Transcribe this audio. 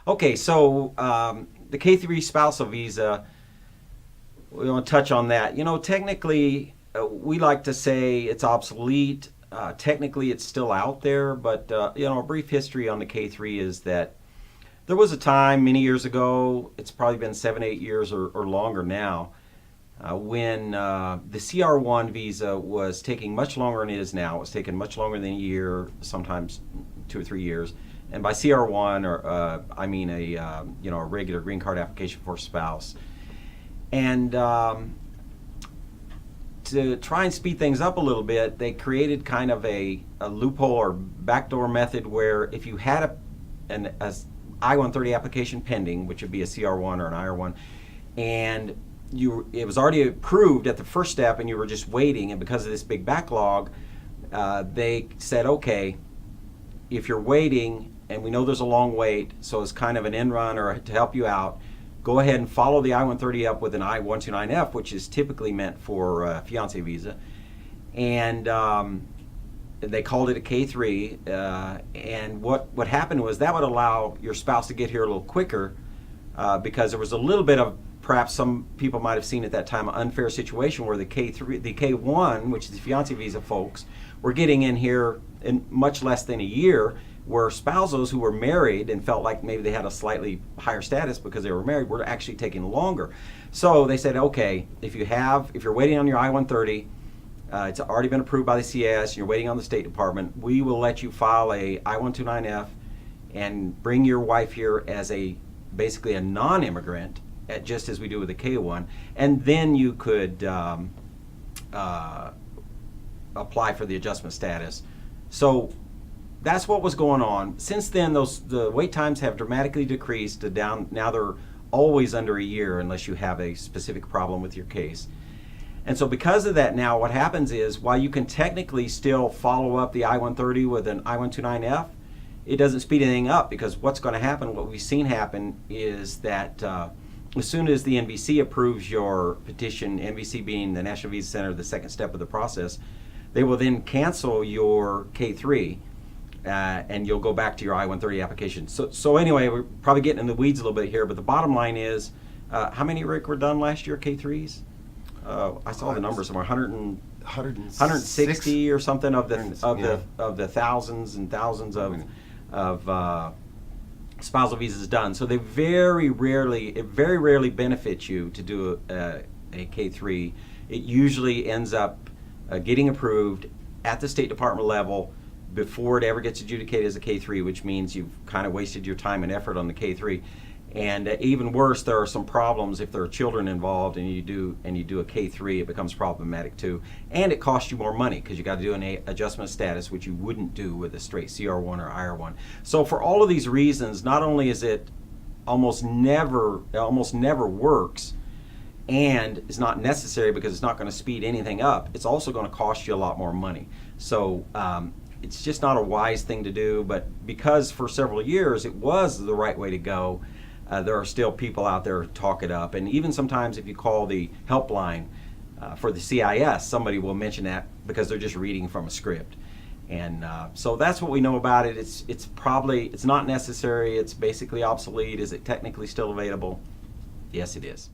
Okay, so the K3 spousal visa, we want to touch on that. Technically, we like to say it's obsolete. Technically, it's still out there, but a brief history on the K3 is that there was a time many years ago, it's probably been 7, 8 years or longer now, when the CR1 visa was taking much longer than it is now. It was taking much longer than a year, sometimes 2 or 3 years. And by CR1, I mean a regular green card application for a spouse. And to try and speed things up a little bit, they created kind of a loophole or backdoor method where if you had an I-130 application pending, which would be a CR1 or an IR1, and it was already approved at the first step and you were just waiting, and because of this big backlog, they said, okay, if you're waiting, and we know there's a long wait, so it's kind of an end run or to help you out, go ahead and follow the I-130 up with an I-129F, which is typically meant for a fiance visa. And they called it a K3. And what happened was that would allow your spouse to get here a little quicker because there was a little bit of, perhaps some people might have seen at that time, an unfair situation where the K1, which is the fiance visa folks, were getting in here in much less than a year, where spousals who were married and felt like maybe they had a slightly higher status because they were married were actually taking longer. So they said, okay, if you're waiting on your I-130, it's already been approved by the CS, and you're waiting on the State Department, we will let you file a I-129F and bring your wife here as basically a non-immigrant, just as we do with the K1, and then you could apply for the adjustment status. So that's what was going on. Since then, the wait times have dramatically decreased to down. Now they're always under a year unless you have a specific problem with your case. And so because of that, now what happens is, while you can technically still follow up the I-130 with an I-129F, it doesn't speed anything up, because what's going to happen, what we've seen happen, is that as soon as the NVC approves your petition, NVC being the National Visa Center, the second step of the process, they will then cancel your K3. And you'll go back to your I-130 application. So anyway, we're probably getting in the weeds a little bit here, but the bottom line is, how many, Rick, were done last year, K3s? I saw the numbers somewhere, 160 or something of the thousands and thousands of spousal visas done. So it very rarely benefits you to do a K3. It usually ends up getting approved at the State Department level before it ever gets adjudicated as a K3, which means you've kind of wasted your time and effort on the K3. And even worse, there are some problems if there are children involved and you do a K3, it becomes problematic too. And it costs you more money because you got to do an adjustment status, which you wouldn't do with a straight CR1 or IR1. So for all of these reasons, not only is it almost never works, and is not necessary because it's not going to speed anything up, it's also going to cost you a lot more money. So it's just not a wise thing to do, but because for several years it was the right way to go, there are still people out there who talk it up. And even sometimes if you call the helpline for the CIS, somebody will mention that because they're just reading from a script. And so that's what we know about it. It's not necessary. It's basically obsolete. Is it technically still available? Yes, it is.